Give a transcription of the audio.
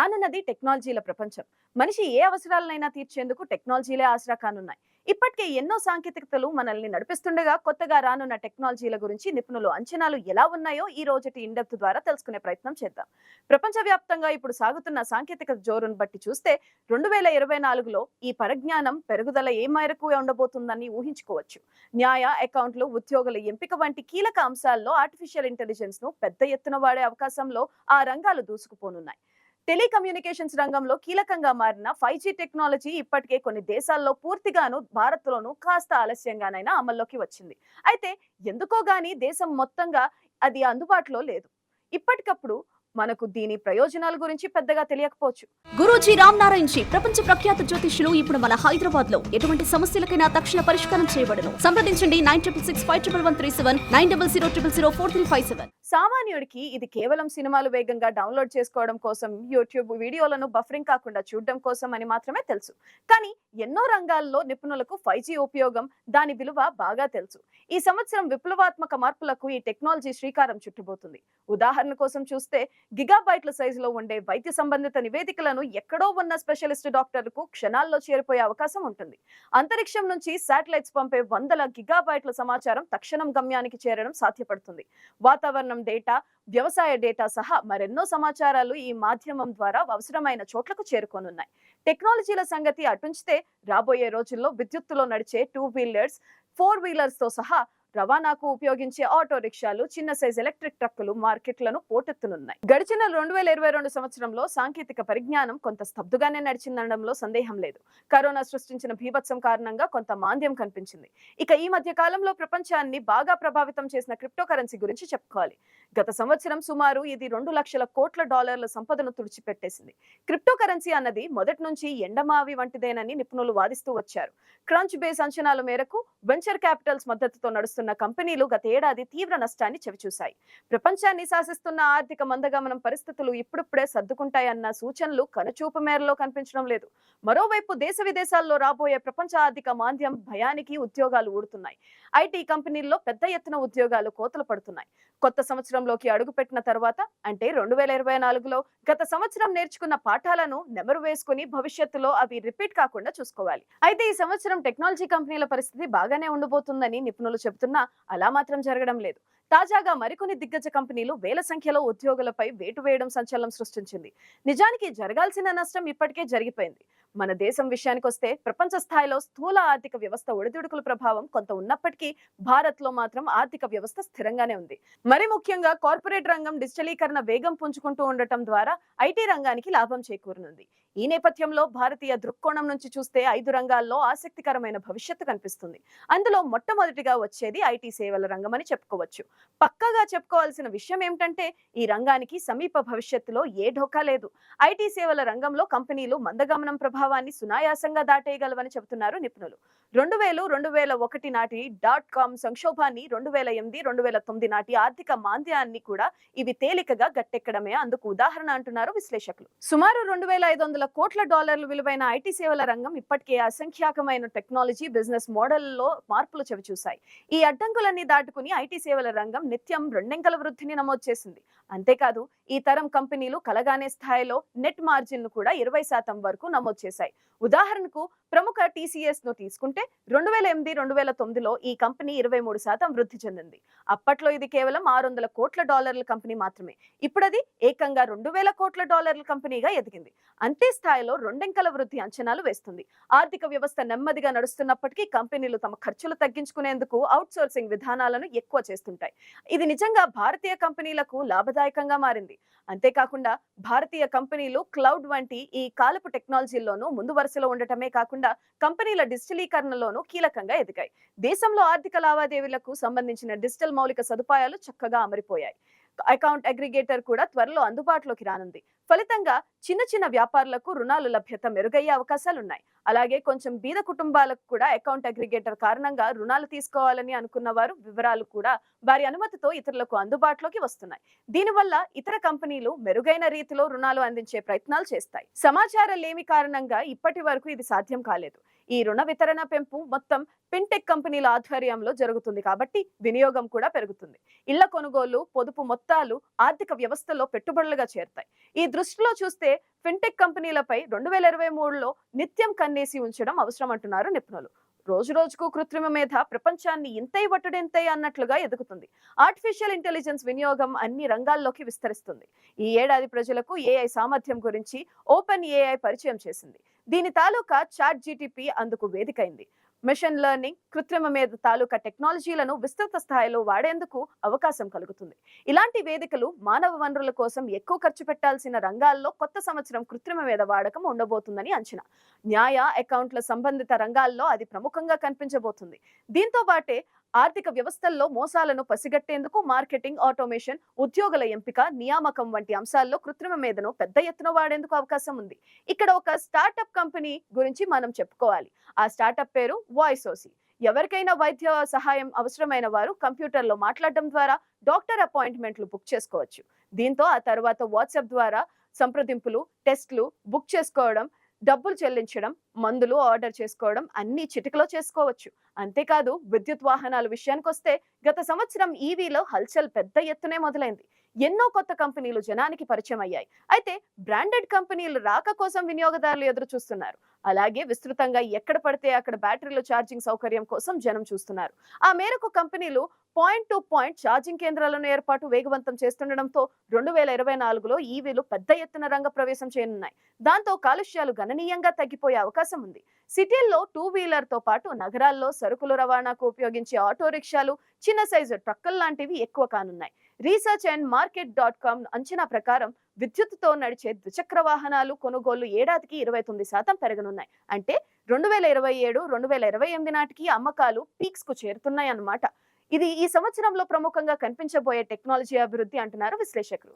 రానున్నది టెక్నాలజీల ప్రపంచం. మనిషి ఏ అవసరాలనైనా తీర్చేందుకు టెక్నాలజీలే ఆసరా కానున్నాయి. ఇప్పటికే ఎన్నో సాంకేతికతలు మనల్ని నడిపిస్తుండగా కొత్తగా రానున్న టెక్నాలజీల గురించి నిపుణులు అంచనాలు ఎలా ఉన్నాయో ఈ రోజటి ఇండెప్త్ ద్వారా తెలుసుకునే ప్రయత్నం చేద్దాం. ప్రపంచవ్యాప్తంగా ఇప్పుడు సాగుతున్న సాంకేతికత జోరును బట్టి చూస్తే 2024లో ఈ పరిజ్ఞానం పెరుగుదల ఏ మేరకు ఉండబోతుందని ఊహించుకోవచ్చు. న్యాయ, అకౌంట్లు, ఉద్యోగుల ఎంపిక వంటి కీలక అంశాల్లో ఆర్టిఫిషియల్ ఇంటెలిజెన్స్ ను పెద్ద ఎత్తున వాడే అవకాశంలో ఆ రంగాలు దూసుకుపోనున్నాయి. టెలికమ్యూనికేషన్స్ రంగంలో కీలకంగా మారిన 5G టెక్నాలజీ ఇప్పటికే కొన్ని దేశాల్లో పూర్తిగాను, భారత్లోనూ కాస్త ఆలస్యంగానైనా అమల్లోకి వచ్చింది. అయితే ఎందుకో గాని దేశం మొత్తంగా అది అందుబాటులో లేదు. ఇప్పటికప్పుడు మనకు దీని ప్రయోజనాల గురించి పెద్దగా తెలియకపోవచ్చు. గురూజీ రామ్ నారాయణ్ జీ ప్రపంచ ప్రఖ్యాత జ్యోతిష్యులు ఇప్పుడు మన హైదరాబాద్ లో ఎటువంటి సమస్యలకైనా తక్షణ పరిష్కారం చేయబడును. సంప్రదించండి 96651137 9000004357. సామాన్యుడికి ఇది కేవలం సినిమాలు వేగంగా డౌన్లోడ్ చేసుకోవడం కోసం, యూట్యూబ్ వీడియోలను బఫరింగ్ కాకుండా చూడడం కోసం అని మాత్రమే తెలుసు. కానీ ఎన్నో రంగాల్లో నిపుణులకు 5G ఉపయోగం, దాని విలువ బాగా తెలుసు. ఈ సంవత్సరం విప్లవాత్మక మార్పులకు ఈ టెక్నాలజీ శ్రీకారం చుట్టబోతుంది. ఉదాహరణ కోసం చూస్తే గిగాబైట్ల సైజులో ఉండే వైద్య సంబంధిత నివేదికలను ఎక్కడో ఉన్న స్పెషలిస్ట్ డాక్టర్లకు క్షణాల్లో చేరిపోయే అవకాశం ఉంటుంది. అంతరిక్షం నుంచి శాటిలైట్స్ పంపే వందల గిగాబైట్ల సమాచారం తక్షణం గమ్యానికి చేరడం సాధ్యపడుతుంది. వాతావరణం డేటా, వ్యవసాయ డేటా సహా మరెన్నో సమాచారాలు ఈ మాధ్యమం ద్వారా అవసరమైన చోట్లకు చేరుకోనున్నాయి. టెక్నాలజీల సంగతి అటుంచితే రాబోయే రోజుల్లో విద్యుత్తులో నడిచే 2 వీలర్స్, 4 వీలర్స్ తో సహా రవాణాకు ఉపయోగించే ఆటో రిక్షాలు, చిన్న సైజ్ ఎలక్ట్రిక్ ట్రక్కులు మార్కెట్లను పోటెత్తునున్నాయి. గడిచిన 2022 సంవత్సరంలో సాంకేతిక పరిజ్ఞానం కొంత స్తబ్దుగానే నడిచిందనడంలో సందేహం లేదు. కరోనా సృష్టించిన భీభత్సం కారణంగా కొంత మాంద్యం కనిపించింది. ఇక ఈ మధ్య కాలంలో ప్రపంచాన్ని బాగా ప్రభావితం చేసిన క్రిప్టో కరెన్సీ గురించి చెప్పుకోవాలి. గత సంవత్సరం సుమారు ఇది 2 లక్షల కోట్ల డాలర్ల సంపదను తుడిచిపెట్టేసింది. క్రిప్టో కరెన్సీ అన్నది మొదటి నుంచి ఎండమావి వంటిదేనని నిపుణులు వాదిస్తూ వచ్చారు. క్రంచ్ బేస్ అంచనాల మేరకు వెంచర్ క్యాపిటల్స్ మద్దతుతో నడుస్తున్న కంపెనీలు గత ఏడాది తీవ్ర నష్టాన్ని చవిచూశాయి. ప్రపంచాన్ని శాసిస్తున్న ఆర్థిక మందగమనం పరిస్థితులు ఇప్పుడిప్పుడే సర్దుకుంటాయన్న సూచనలు కనుచూపు మేరలో కనిపించడం లేదు. మరోవైపు దేశ విదేశాల్లో రాబోయే ప్రపంచ ఆర్థిక మాంద్యం భయానికి ఉద్యోగాలు ఊడుతున్నాయి. ఐటీ కంపెనీల్లో పెద్ద ఎత్తున ఉద్యోగాలు కోతలు పడుతున్నాయి. కొత్త సంవత్సరంలోకి అడుగుపెట్టిన తర్వాత అంటే 2024లో గత సంవత్సరం నేర్చుకున్న పాఠాలను నెమరు వేసుకుని భవిష్యత్తులో అవి రిపీట్ కాకుండా చూసుకోవాలి. అయితే ఈ సంవత్సరం టెక్నాలజీ కంపెనీల పరిస్థితి బాగానే ఉండబోతుందని నిపుణులు చెబుతున్నా అలా మాత్రం జరగడం లేదు. తాజాగా మరికొన్ని దిగ్గజ కంపెనీలు వేల సంఖ్యలో ఉద్యోగులపై వేటు వేయడం సంచలనం సృష్టించింది. నిజానికి జరగాల్సిన నష్టం ఇప్పటికే జరిగిపోయింది. మన దేశం విషయానికి వస్తే ప్రపంచ స్థాయిలో స్థూల ఆర్థిక వ్యవస్థ ఒడిదుడుకుల ప్రభావం కొంత ఉన్నప్పటికీ భారత్ లో మాత్రం ఆర్థిక వ్యవస్థ స్థిరంగానే ఉంది. మరి ముఖ్యంగా కార్పొరేట్ రంగం డిజిటలీకరణ వేగం పుంజుకుంటూ ఉండటం ద్వారా ఐటీ రంగానికి లాభం చేకూరనుంది. ఈ నేపథ్యంలో భారతీయ దృక్కోణం నుంచి చూస్తే 5 రంగాల్లో ఆసక్తికరమైన భవిష్యత్తు కనిపిస్తుంది. అందులో మొట్టమొదటిగా వచ్చేది ఐటీ సేవల రంగం అని చెప్పుకోవచ్చు. పక్కాగా చెప్పుకోవాల్సిన విషయం ఏమిటంటే ఈ రంగానికి సమీప భవిష్యత్తులో ఏ ఢోకా లేదు. ఐటీ సేవల రంగంలో కంపెనీలు మందగమనం ప్రభావాన్ని సునాయాసంగా దాటేయగలవని చెబుతున్నారు నిపుణులు. 2001 నాటి .com సంక్షోభాన్ని, 2008, 2009 నాటి ఆర్థిక మాంద్యాన్ని కూడా ఇవి తేలికగా గట్టెక్కడమే అందుకు ఉదాహరణ అంటున్నారు విశ్లేషకులు. సుమారు 2500 కోట్ల డాలర్లు విలువైన ఐటీ సేవల రంగం ఇప్పటికే అసంఖ్యాకమైన టెక్నాలజీ బిజినెస్ మోడల్లో మార్పులు చవిచూశాయి. ఈ అడ్డంకులన్నీ దాటుకుని ఐటీ సేవల రంగం నిత్యం రెండంకెల వృద్ధిని నమోదు చేసింది. అంతేకాదు ఈ తరం కంపెనీలు కలగానే స్థాయిలో నెట్ మార్జిన్ ను కూడా 20% వరకు నమోదు చేశాయి. ఉదాహరణకు ప్రముఖ TCS ను తీసుకుంటే 2008, 2009లో ఈ కంపెనీ 23% వృద్ధి చెందింది. అప్పట్లో ఇది కేవలం 600 కోట్ల డాలర్ల కంపెనీ మాత్రమే. ఇప్పుడది ఏకంగా 2000 కోట్ల డాలర్ల కంపెనీగా ఎదిగింది. అంతే స్థాయిలో రెండంకెల వృద్ధి అంచనాలు వేస్తుంది. ఆర్థిక వ్యవస్థ నెమ్మదిగా నడుస్తున్నప్పటికీ కంపెనీలు తమ ఖర్చులు తగ్గించుకునేందుకు అవుట్ సోర్సింగ్ విధానాలను ఎక్కువ చేస్తుంటాయి. ఇది నిజంగా భారతీయ కంపెనీలకు లాభదాయకంగా మారింది. అంతేకాకుండా భారతీయ కంపెనీలు క్లౌడ్ వంటి ఈ కాలపు టెక్నాలజీల్లోనూ ముందు వరుసలో ఉండటమే కాకుండా కంపెనీల డిజిటలీకరణలోనూ కీలకంగా ఎదిగాయి. దేశంలో ఆర్థిక లావాదేవీలకు సంబంధించిన డిజిటల్ మౌలిక సదుపాయాలు చక్కగా అమరిపోయాయి. అకౌంట్ అగ్రిగేటర్ కూడా త్వరలో అందుబాటులోకి రానుంది. ఫలితంగా చిన్న చిన్న వ్యాపారులకు రుణాలు లభ్యత మెరుగయ్యే అవకాశాలున్నాయి. అలాగే కొంచెం బీద కుటుంబాలకు కూడా అకౌంట్ అగ్రిగేటర్ కారణంగా రుణాలు తీసుకోవాలని అనుకున్న వారు వివరాలు కూడా వారి అనుమతితో ఇతరులకు అందుబాటులోకి వస్తున్నాయి. దీనివల్ల ఇతర కంపెనీలు మెరుగైన రీతిలో రుణాలు అందించే ప్రయత్నాలు చేస్తాయి. సమాచార లేమి కారణంగా ఇప్పటి వరకు ఇది సాధ్యం కాలేదు. ఈ రుణ వితరణ పెంపు మొత్తం ఫిన్టెక్ కంపెనీల ఆధ్వర్యంలో జరుగుతుంది కాబట్టి వినియోగం కూడా పెరుగుతుంది. ఇళ్ల కొనుగోలు, పొదుపు మొత్తాలు ఆర్థిక వ్యవస్థలో పెట్టుబడులుగా చేరుతాయి. ఈ దృష్టిలో చూస్తే ఫిన్టెక్ కంపెనీలపై 2023లో నిత్యం కన్నేసి ఉంచడం అవసరం అంటున్నారు నిపుణులు. రోజు రోజుకు కృత్రిమ మేధ ప్రపంచాన్ని ఇంతై వట్టుడింతై అన్నట్లుగా ఎదుగుతుంది. ఆర్టిఫిషియల్ ఇంటెలిజెన్స్ వినియోగం అన్ని రంగాల్లోకి విస్తరిస్తుంది. ఈ ఏడాది ప్రజలకు ఏఐ సామర్థ్యం గురించి ఓపెన్ ఏఐ పరిచయం చేసింది. దీని తాలూకా చాట్ జీటీపీ అందుకు వేదికైంది. మిషన్ లెర్నింగ్, కృత్రిమ మేధ తాలూకా టెక్నాలజీలను విస్తృత స్థాయిలో వాడేందుకు అవకాశం కలుగుతుంది. ఇలాంటి వేదికలు మానవ వనరుల కోసం ఎక్కువ ఖర్చు పెట్టాల్సిన రంగాల్లో కొత్త సంవత్సరం కృత్రిమ మేధ వాడకం ఉండబోతుందని అంచనా. న్యాయ, అకౌంట్ల సంబంధిత రంగాల్లో అది ప్రముఖంగా కనిపించబోతుంది. దీంతో పాటే ఆర్థిక వ్యవస్థల్లో మోసాలను పసిగట్టేందుకు మార్కెటింగ్, ఆటోమేషన్, ఉద్యోగుల ఎంపిక, నియామకం వంటి అంశాల్లో కృత్రిమ మేధను పెద్ద ఎత్తున వాడేందుకు అవకాశం ఉంది. ఇక్కడ ఒక స్టార్టప్ కంపెనీ గురించి మనం చెప్పుకోవాలి. ఆ స్టార్టప్ పేరు వాయిసోసి. ఎవరికైనా వైద్య సహాయం అవసరమైన వారు కంప్యూటర్లో మాట్లాడడం ద్వారా డాక్టర్ అపాయింట్మెంట్లు బుక్ చేసుకోవచ్చు. దీంతో ఆ తర్వాత వాట్సాప్ ద్వారా సంప్రదింపులు, టెస్టులు బుక్ చేసుకోవడం, డబ్బులు చెల్లించడం, మందులు ఆర్డర్ చేసుకోవడం అన్ని చిటికలో చేసుకోవచ్చు. అంతేకాదు విద్యుత్ వాహనాల విషయానికొస్తే గత సంవత్సరం ఈవీలో హల్చల్ పెద్ద ఎత్తునే మొదలైంది. ఎన్నో కొత్త కంపెనీలు జనానికి పరిచయం అయ్యాయి. అయితే బ్రాండెడ్ కంపెనీలు రాక కోసం వినియోగదారులు ఎదురు చూస్తున్నారు. అలాగే విస్తృతంగా ఎక్కడ పడితే అక్కడ బ్యాటరీలు ఛార్జింగ్ సౌకర్యం కోసం జనం చూస్తున్నారు. ఆ మేరకు కంపెనీలు పాయింట్ టు పాయింట్ ఛార్జింగ్ కేంద్రాలను ఏర్పాటు వేగవంతం చేస్తుండటంతో 2024లో ఈవీలు పెద్ద ఎత్తున రంగ ప్రవేశం చేయనున్నాయి. దాంతో కాలుష్యాలు గణనీయంగా తగ్గిపోయే అవకాశం ఉంది. సిటీల్లో 2 వీలర్ తో పాటు నగరాల్లో సరుకుల రవాణాకు ఉపయోగించే ఆటో రిక్షాలు, చిన్న సైజు ట్రక్కులు లాంటివి ఎక్కువ కానున్నాయి. రీసెర్చ్ అండ్ మార్కెట్.com అంచనా ప్రకారం విద్యుత్తుతో నడిచే ద్విచక్ర వాహనాలు కొనుగోళ్లు ఏడాదికి 29% పెరగనున్నాయి. అంటే 2027, 2028 నాటికి అమ్మకాలు పీక్స్ కు చేరుతున్నాయి అన్నమాట. ఇది ఈ సంవత్సరంలో ప్రముఖంగా కనిపించబోయే టెక్నాలజీ అభివృద్ధి అంటున్నారు విశ్లేషకులు.